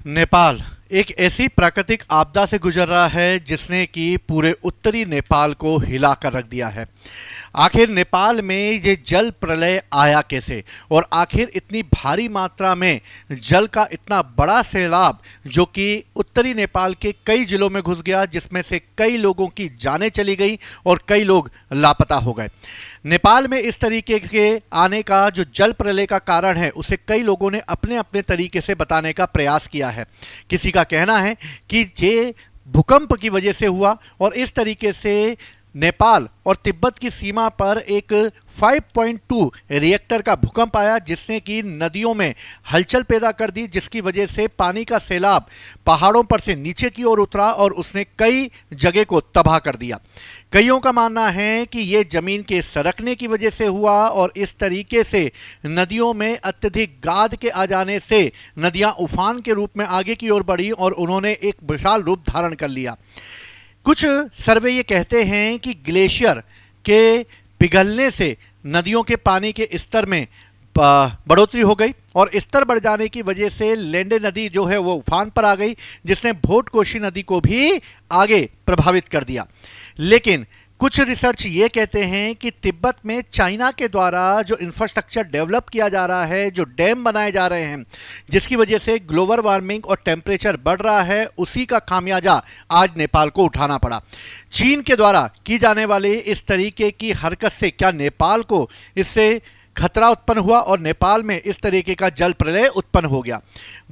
नेपाल एक ऐसी प्राकृतिक आपदा से गुजर रहा है जिसने कि पूरे उत्तरी नेपाल को हिला कर रख दिया है। आखिर नेपाल में ये जल प्रलय आया कैसे और आखिर इतनी भारी मात्रा में जल का इतना बड़ा सैलाब जो कि उत्तरी नेपाल के कई जिलों में घुस गया, जिसमें से कई लोगों की जानें चली गई और कई लोग लापता हो गए। नेपाल में इस तरीके के आने का जो जल प्रलय का कारण है उसे कई लोगों ने अपने अपने तरीके से बताने का प्रयास किया है। किसी का कहना है कि ये भूकंप की वजह से हुआ और इस तरीके से नेपाल और तिब्बत की सीमा पर एक 5.2 रिएक्टर का भूकंप आया जिसने कि नदियों में हलचल पैदा कर दी, जिसकी वजह से पानी का सैलाब पहाड़ों पर से नीचे की ओर उतरा और उसने कई जगह को तबाह कर दिया। कईयों का मानना है कि यह जमीन के सरकने की वजह से हुआ और इस तरीके से नदियों में अत्यधिक गाद के आ जाने से नदियां उफान के रूप में आगे की ओर बढ़ी और उन्होंने एक विशाल रूप धारण कर लिया। कुछ सर्वे ये कहते हैं कि ग्लेशियर के पिघलने से नदियों के पानी के स्तर में बढ़ोतरी हो गई और स्तर बढ़ जाने की वजह से लेंडे नदी जो है वो उफान पर आ गई, जिसने भोटकोशी नदी को भी आगे प्रभावित कर दिया। लेकिन कुछ रिसर्च ये कहते हैं कि तिब्बत में चाइना के द्वारा जो इंफ्रास्ट्रक्चर डेवलप किया जा रहा है, जो डैम बनाए जा रहे हैं, जिसकी वजह से ग्लोबल वार्मिंग और टेम्परेचर बढ़ रहा है, उसी का खामियाजा आज नेपाल को उठाना पड़ा। चीन के द्वारा की जाने वाली इस तरीके की हरकत से क्या नेपाल को इससे खतरा उत्पन्न हुआ और नेपाल में इस तरीके का जल प्रलय उत्पन्न हो गया।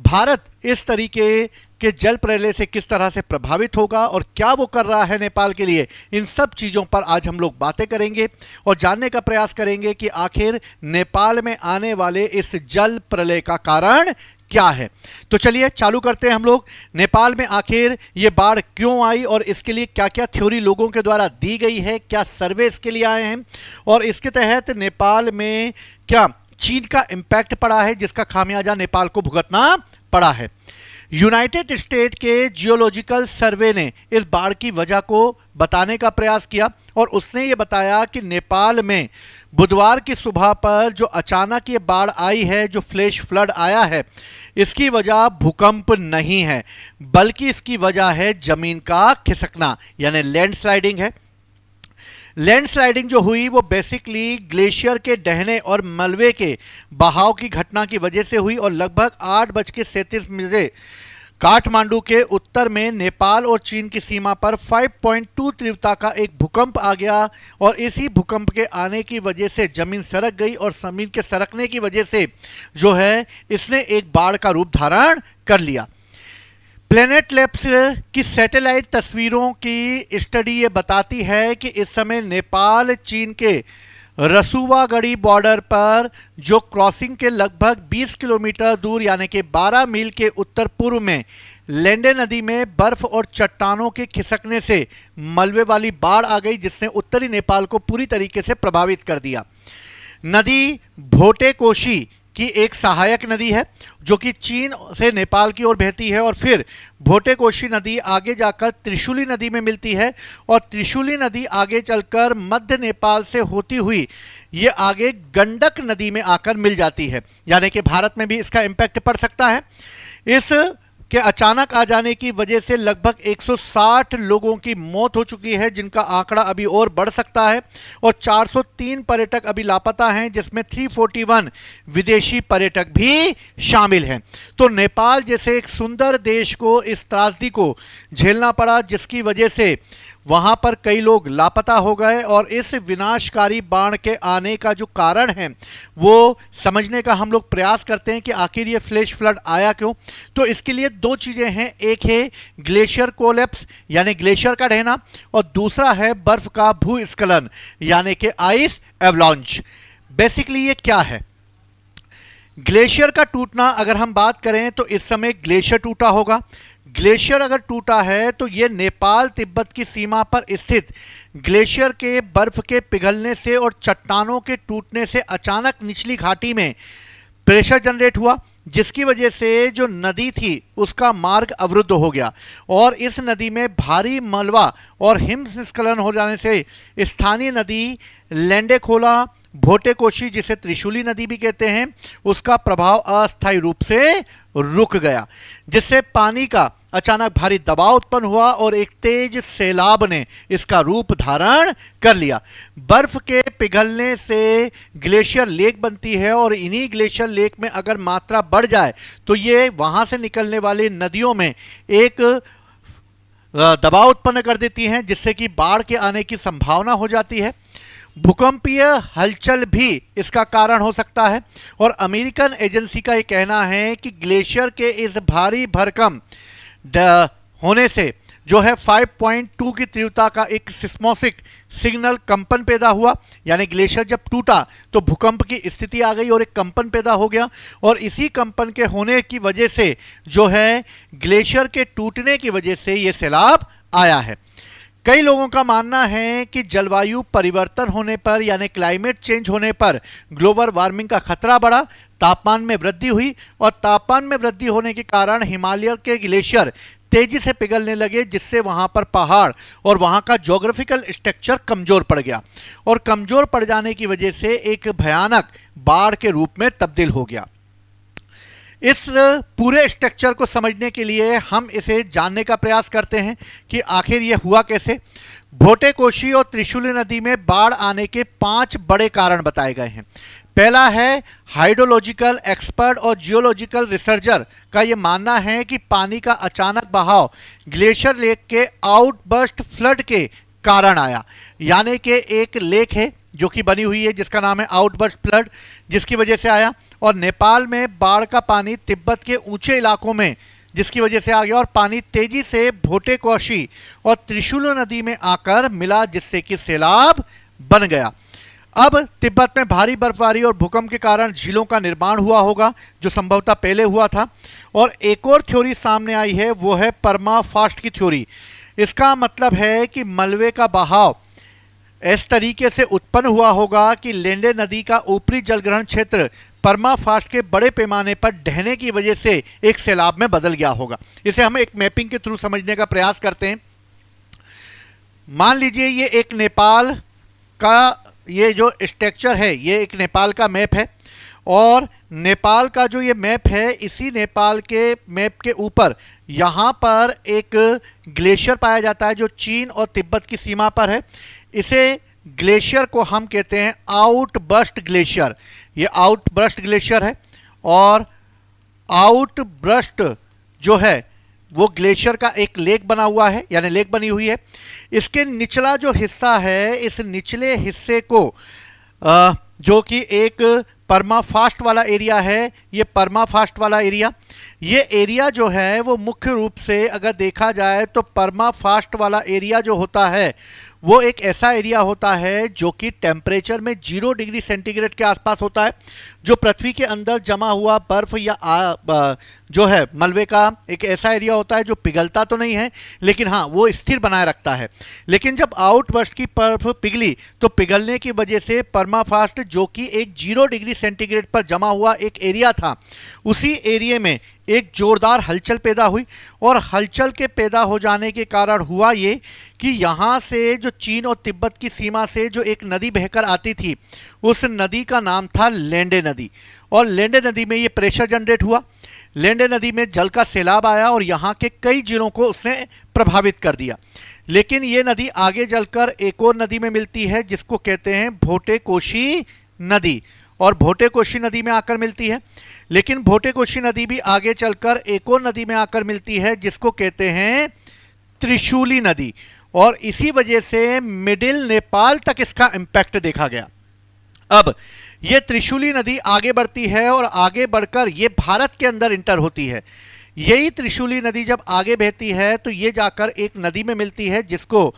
भारत इस तरीके के जल प्रलय से किस तरह से प्रभावित होगा और क्या वो कर रहा है नेपाल के लिए, इन सब चीज़ों पर आज हम लोग बातें करेंगे और जानने का प्रयास करेंगे कि आखिर नेपाल में आने वाले इस जल प्रलय का कारण क्या है। तो चलिए चालू करते हैं हम लोग। नेपाल में आखिर ये बाढ़ क्यों आई और इसके लिए क्या क्या थ्योरी लोगों के द्वारा दी गई है, क्या सर्वे इसके लिए आए हैं और इसके तहत नेपाल में क्या चीन का इंपैक्ट पड़ा है जिसका खामियाजा नेपाल को भुगतना पड़ा है। यूनाइटेड स्टेट के जियोलॉजिकल सर्वे ने इस बाढ़ की वजह को बताने का प्रयास किया और उसने ये बताया कि नेपाल में बुधवार की सुबह पर जो अचानक ये बाढ़ आई है, जो फ्लैश फ्लड आया है, इसकी वजह भूकंप नहीं है बल्कि इसकी वजह है जमीन का खिसकना यानी लैंडस्लाइडिंग है। लैंडस्लाइडिंग जो हुई वो बेसिकली ग्लेशियर के ढहने और मलबे के बहाव की घटना की वजह से हुई और लगभग 8:37 काठमांडू के उत्तर में नेपाल और चीन की सीमा पर 5.2 तीव्रता का एक भूकंप आ गया और इसी भूकंप के आने की वजह से जमीन सरक गई और जमीन के सरकने की वजह से जो है इसने एक बाढ़ का रूप धारण कर लिया। प्लेनेट लैब्स की सैटेलाइट तस्वीरों की स्टडी ये बताती है कि इस समय नेपाल चीन के रसुवागढ़ी बॉर्डर पर जो क्रॉसिंग के लगभग 20 किलोमीटर दूर यानी कि 12 मील के उत्तर पूर्व में लेंडे नदी में बर्फ और चट्टानों के खिसकने से मलबे वाली बाढ़ आ गई जिसने उत्तरी नेपाल को पूरी तरीके से प्रभावित कर दिया। नदी भोटेकोशी की एक सहायक नदी है जो कि चीन से नेपाल की ओर बहती है और फिर भोटेकोशी नदी आगे जाकर त्रिशूली नदी में मिलती है और त्रिशूली नदी आगे चलकर मध्य नेपाल से होती हुई ये आगे गंडक नदी में आकर मिल जाती है, यानी कि भारत में भी इसका इम्पैक्ट पड़ सकता है। इस के अचानक आ जाने की वजह से लगभग 160 लोगों की मौत हो चुकी है जिनका आंकड़ा अभी और बढ़ सकता है और 403 पर्यटक अभी लापता हैं जिसमें 341 विदेशी पर्यटक भी शामिल हैं। तो नेपाल जैसे एक सुंदर देश को इस त्रासदी को झेलना पड़ा जिसकी वजह से वहां पर कई लोग लापता हो गए और इस विनाशकारी बाढ़ के आने का जो कारण है वो समझने का हम लोग प्रयास करते हैं कि आखिर ये फ्लैश फ्लड आया क्यों। तो इसके लिए दो चीजें हैं, एक है ग्लेशियर कोलैप्स यानी ग्लेशियर का ढहना और दूसरा है बर्फ का भूस्खलन यानी कि आइस एवलांच। बेसिकली ये क्या है, ग्लेशियर का टूटना अगर हम बात करें तो इस समय ग्लेशियर टूटा होगा। ग्लेशियर अगर टूटा है तो यह नेपाल तिब्बत की सीमा पर स्थित ग्लेशियर के बर्फ के पिघलने से और चट्टानों के टूटने से अचानक निचली घाटी में प्रेशर जनरेट हुआ जिसकी वजह से जो नदी थी उसका मार्ग अवरुद्ध हो गया और इस नदी में भारी मलबा और हिमस्खलन हो जाने से स्थानीय नदी लेंडेखोला भोटेकोशी, जिसे त्रिशूली नदी भी कहते हैं, उसका प्रभाव अस्थायी रूप से रुक गया, जिससे पानी का अचानक भारी दबाव उत्पन्न हुआ और एक तेज सैलाब ने इसका रूप धारण कर लिया। बर्फ के पिघलने से ग्लेशियर लेक बनती है और इन्हीं ग्लेशियर लेक में अगर मात्रा बढ़ जाए तो ये वहां से निकलने वाली नदियों में एक दबाव उत्पन्न कर देती हैं, जिससे कि बाढ़ के आने की संभावना हो जाती है। भूकंपीय हलचल भी इसका कारण हो सकता है और अमेरिकन एजेंसी का यह कहना है कि ग्लेशियर के इस भारी भरकम होने से जो है 5.2 की तीव्रता का एक सिस्मोसिक सिग्नल कंपन पैदा हुआ, यानी ग्लेशियर जब टूटा तो भूकंप की स्थिति आ गई और एक कंपन पैदा हो गया, और इसी कंपन के होने की वजह से जो है ग्लेशियर के टूटने की वजह से ये सैलाब आया है। कई लोगों का मानना है कि जलवायु परिवर्तन होने पर यानी क्लाइमेट चेंज होने पर ग्लोबल वार्मिंग का खतरा बढ़ा, तापमान में वृद्धि हुई और तापमान में वृद्धि होने के कारण हिमालय के ग्लेशियर तेजी से पिघलने लगे, जिससे वहां पर पहाड़ और वहां का ज्योग्राफिकल स्ट्रक्चर कमजोर पड़ गया और कमजोर पड़ जाने की वजह से एक भयानक बाढ़ के रूप में तब्दील हो गया। इस पूरे स्ट्रक्चर को समझने के लिए हम इसे जानने का प्रयास करते हैं कि आखिर यह हुआ कैसे। भोटेकोशी और त्रिशूली नदी में बाढ़ आने के 5 बड़े कारण बताए गए हैं। पहला है हाइड्रोलॉजिकल एक्सपर्ट और जियोलॉजिकल रिसर्चर का यह मानना है कि पानी का अचानक बहाव ग्लेशियर लेक के आउटबर्स्ट फ्लड के कारण आया, यानी कि एक लेक है जो कि बनी हुई है जिसका नाम है आउटबर्स्ट फ्लड, जिसकी वजह से आया। और नेपाल में बाढ़ का पानी तिब्बत के ऊंचे इलाकों में जिसकी वजह से आ गया और पानी तेजी से भोटेकोशी और त्रिशूली नदी में आकर मिला, जिससे कि सैलाब बन गया। अब तिब्बत में भारी बर्फबारी और भूकंप के कारण झीलों का निर्माण हुआ होगा, जो संभवतः पहले हुआ था। और एक और थ्योरी सामने आई है, वो है परमाफ्रॉस्ट की थ्योरी। इसका मतलब है कि मलबे का बहाव इस तरीके से उत्पन्न हुआ होगा कि लेंडे नदी का ऊपरी जलग्रहण क्षेत्र परमाफ्रॉस्ट के बड़े पैमाने पर ढहने की वजह से एक सैलाब में बदल गया होगा। इसे हम एक मैपिंग के थ्रू समझने का प्रयास करते हैं। मान लीजिए ये एक नेपाल का ये जो स्ट्रक्चर है, ये एक नेपाल का मैप है और नेपाल का जो ये मैप है, इसी नेपाल के मैप के ऊपर यहाँ पर एक ग्लेशियर पाया जाता है जो चीन और तिब्बत की सीमा पर है। इसे ग्लेशियर को हम कहते हैं आउटबर्स्ट ग्लेशियर। ये आउटबर्स्ट ग्लेशियर है और आउटबर्स्ट जो है वो ग्लेशियर का एक लेक बना हुआ है, यानी लेक बनी हुई है। इसके निचला जो हिस्सा है, इस निचले हिस्से को जो कि एक परमाफ्रॉस्ट वाला एरिया है, ये परमाफ्रॉस्ट वाला एरिया, ये एरिया जो है वो मुख्य रूप से अगर देखा जाए तो परमाफ्रॉस्ट वाला एरिया जो होता है वो एक ऐसा एरिया होता है जो कि टेम्परेचर में 0 डिग्री सेंटीग्रेड के आसपास होता है, जो पृथ्वी के अंदर जमा हुआ बर्फ या जो है मलबे का एक ऐसा एरिया होता है जो पिघलता तो नहीं है लेकिन हाँ वो स्थिर बनाए रखता है। लेकिन जब आउटबर्स्ट की बर्फ पिघली तो पिघलने की वजह से परमाफ्रॉस्ट जो कि एक 0 डिग्री सेंटीग्रेड पर जमा हुआ एक एरिया था, उसी एरिया में एक जोरदार हलचल पैदा हुई और हलचल के पैदा हो जाने के कारण हुआ ये कि यहाँ से जो चीन और तिब्बत की सीमा से जो एक नदी बहकर आती थी, उस नदी का नाम था लेंडे नदी। और लेंडे नदी में ये प्रेशर जनरेट हुआ, लेंडे नदी में जल का सैलाब आया और यहाँ के कई जिलों को उसने प्रभावित कर दिया। लेकिन ये नदी आगे चलकर एक और नदी में मिलती है जिसको कहते हैं भोटेकोशी नदी, और भोटेकोशी नदी में आकर मिलती है। लेकिन भोटेकोशी नदी भी आगे चलकर एक और नदी में आकर मिलती है जिसको कहते हैं त्रिशूली नदी, और इसी वजह से मिडिल नेपाल तक इसका इंपैक्ट देखा गया। अब ये त्रिशूली नदी आगे बढ़ती है और आगे बढ़कर ये भारत के अंदर इंटर होती है। यही त्रिशूली नदी जब आगे बहती है तो ये जाकर एक नदी में मिलती है जिसको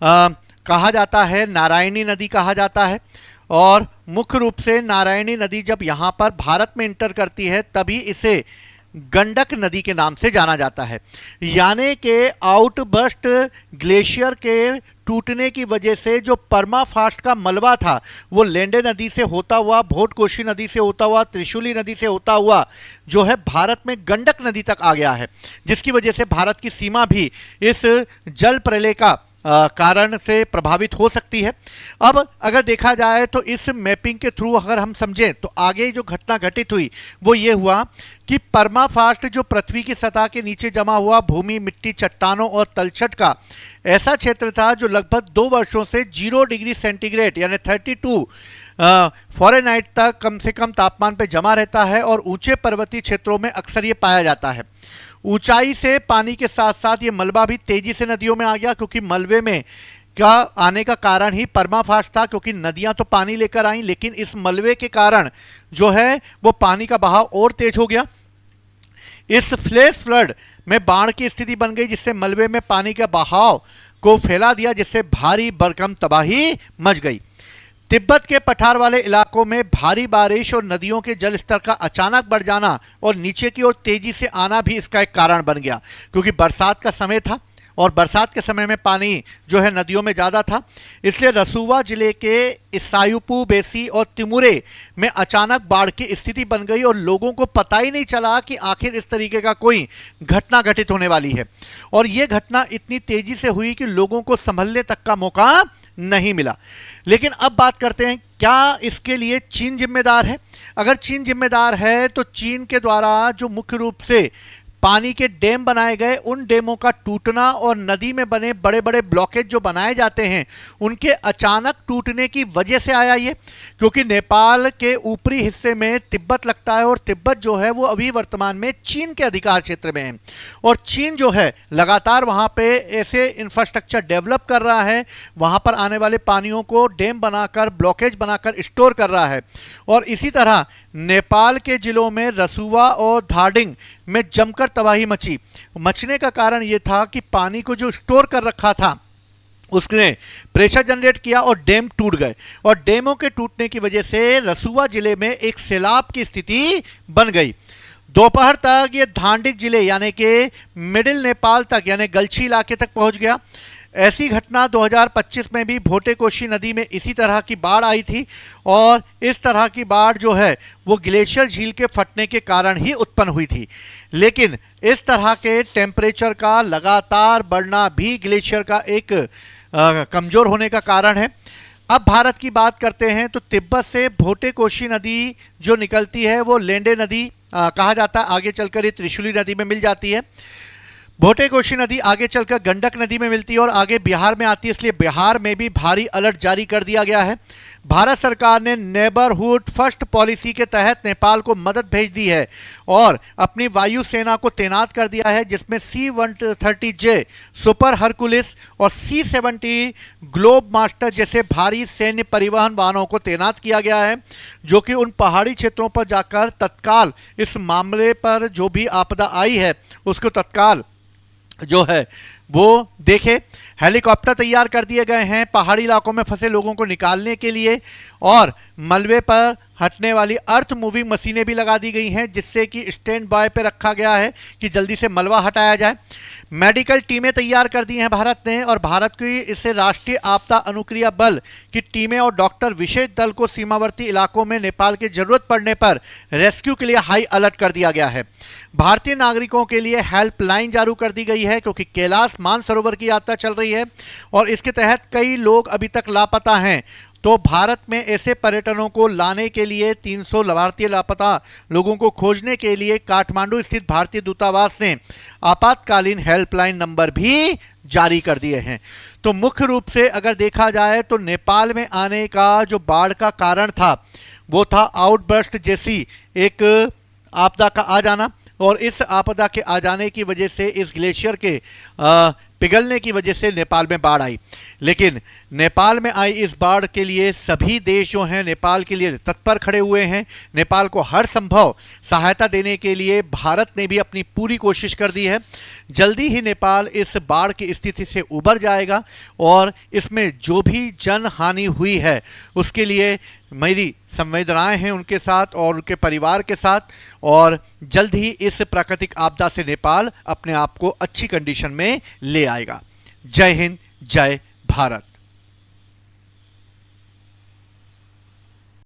कहा जाता है नारायणी नदी कहा जाता है। और मुख्य रूप से नारायणी नदी जब यहाँ पर भारत में इंटर करती है तभी इसे गंडक नदी के नाम से जाना जाता है। यानी कि आउटबर्स्ट ग्लेशियर के टूटने की वजह से जो परमाफ्रॉस्ट का मलबा था वो लेंडे नदी से होता हुआ, भोटकोशी नदी से होता हुआ, त्रिशूली नदी से होता हुआ जो है भारत में गंडक नदी तक आ गया है, जिसकी वजह से भारत की सीमा भी इस जल प्रलय का कारण से प्रभावित हो सकती है। अब अगर देखा जाए तो इस मैपिंग के थ्रू अगर हम समझें तो आगे जो घटना घटित हुई वो ये हुआ कि परमाफ्रॉस्ट जो पृथ्वी की सतह के नीचे जमा हुआ भूमि, मिट्टी, चट्टानों और तलछट का ऐसा क्षेत्र था जो लगभग 2 वर्षों से 0 डिग्री सेंटीग्रेड यानी 32 फ़ारेनहाइट तक कम से कम तापमान पर जमा रहता है और ऊंचे पर्वतीय क्षेत्रों में अक्सर ये पाया जाता है। ऊंचाई से पानी के साथ साथ ये मलबा भी तेजी से नदियों में आ गया, क्योंकि मलबे में का आने का कारण ही परमाफ्रॉस्ट था, क्योंकि नदियां तो पानी लेकर आई लेकिन इस मलबे के कारण जो है वो पानी का बहाव और तेज हो गया। इस फ्लैश फ्लड में बाढ़ की स्थिति बन गई, जिससे मलबे में पानी के बहाव को फैला दिया, जिससे भारी भरकम तबाही मच गई। तिब्बत के पठार वाले इलाकों में भारी बारिश और नदियों के जल स्तर का अचानक बढ़ जाना और नीचे की ओर तेजी से आना भी इसका एक कारण बन गया, क्योंकि बरसात का समय था और बरसात के समय में पानी जो है नदियों में ज़्यादा था। इसलिए रसूवा जिले के इसायुपू, बेसी और तिमुरे में अचानक बाढ़ की स्थिति बन गई और लोगों को पता ही नहीं चला कि आखिर इस तरीके का कोई घटना घटित होने वाली है। और ये घटना इतनी तेजी से हुई कि लोगों को संभलने तक का मौका नहीं मिला। लेकिन अब बात करते हैं, क्या इसके लिए चीन जिम्मेदार है? अगर चीन जिम्मेदार है तो चीन के द्वारा जो मुख्य रूप से पानी के डैम बनाए गए, उन डैमों का टूटना और नदी में बने बड़े बड़े ब्लॉकेज जो बनाए जाते हैं उनके अचानक टूटने की वजह से आया ये, क्योंकि नेपाल के ऊपरी हिस्से में तिब्बत लगता है और तिब्बत जो है वो अभी वर्तमान में चीन के अधिकार क्षेत्र में है और चीन जो है लगातार वहाँ पे ऐसे इंफ्रास्ट्रक्चर डेवलप कर रहा है, वहाँ पर आने वाले पानियों को डैम बनाकर, ब्लॉकेज बनाकर स्टोर कर रहा है। और इसी तरह नेपाल के जिलों में रसुवा और धाडिंग में जमकर तबाही मचने का कारण यह था कि पानी को जो स्टोर कर रखा था उसने प्रेशर जनरेट किया और डैम टूट गए और डैमों के टूटने की वजह से रसुवा जिले में एक सैलाब की स्थिति बन गई। दोपहर तक ये धांडिक जिले यानी कि मिडिल नेपाल तक यानी गलछी इलाके तक पहुंच गया। ऐसी घटना 2025 में भी भोटे-कोशी नदी में इसी तरह की बाढ़ आई थी और इस तरह की बाढ़ जो है वो ग्लेशियर झील के फटने के कारण ही उत्पन्न हुई थी। लेकिन इस तरह के टेम्परेचर का लगातार बढ़ना भी ग्लेशियर का एक कमजोर होने का कारण है। अब भारत की बात करते हैं तो तिब्बत से भोटे-कोशी नदी जो निकलती है वो लेंडे नदी कहा जाता है, आगे चलकर ये त्रिशूली नदी में मिल जाती है। भोटे-कोशी नदी आगे चलकर गंडक नदी में मिलती है और आगे बिहार में आती है, इसलिए बिहार में भी भारी अलर्ट जारी कर दिया गया है। भारत सरकार ने नेबरहुड फर्स्ट पॉलिसी के तहत नेपाल को मदद भेज दी है और अपनी वायु सेना को तैनात कर दिया है, जिसमें C-130J सुपर हरकुलिस और C-70 ग्लोब मास्टर जैसे भारी सैन्य परिवहन वाहनों को तैनात किया गया है, जो कि उन पहाड़ी क्षेत्रों पर जाकर तत्काल इस मामले पर जो भी आपदा आई है उसको तत्काल जो है वो देखे। हेलीकॉप्टर तैयार कर दिए गए हैं पहाड़ी इलाकों में फंसे लोगों को निकालने के लिए और मलबे पर हटने वाली अर्थ मूविंग मशीनें भी लगा दी गई हैं, जिससे कि स्टैंड बाय पे रखा गया है कि जल्दी से मलबा हटाया जाए। मेडिकल टीमें तैयार कर दी हैं भारत ने और भारत की इससे राष्ट्रीय आपदा अनुक्रिया बल की टीमें और डॉक्टर विशेष दल को सीमावर्ती इलाकों में नेपाल की जरूरत पड़ने पर रेस्क्यू के लिए हाई अलर्ट कर दिया गया है। भारतीय नागरिकों के लिए हेल्पलाइन जारी कर दी गई है, क्योंकि कैलाश मानसरोवर की यात्रा चल रही है और इसके तहत कई लोग अभी तक लापता हैं। तो भारत में ऐसे पर्यटनों को लाने के लिए 300 भारतीय लापता लोगों को खोजने के लिए काठमांडू स्थित भारतीय दूतावास ने आपातकालीन हेल्पलाइन नंबर भी जारी कर दिए हैं। तो मुख्य रूप से अगर देखा जाए तो नेपाल में आने का जो बाढ़ का कारण था वो था आउटबर्स्ट जैसी एक आपदा का आ जाना और इस आपदा के आ जाने की वजह से इस ग्लेशियर के पिघलने की वजह से नेपाल में बाढ़ आई। लेकिन नेपाल में आई इस बाढ़ के लिए सभी देश जो हैं नेपाल के लिए तत्पर खड़े हुए हैं। नेपाल को हर संभव सहायता देने के लिए भारत ने भी अपनी पूरी कोशिश कर दी है। जल्दी ही नेपाल इस बाढ़ की स्थिति से उबर जाएगा और इसमें जो भी जन हानि हुई है उसके लिए मेरी संवेदनाएं हैं उनके साथ और उनके परिवार के साथ और जल्द ही इस प्राकृतिक आपदा से नेपाल अपने आप को अच्छी कंडीशन में ले आएगा। जय हिंद, जय भारत।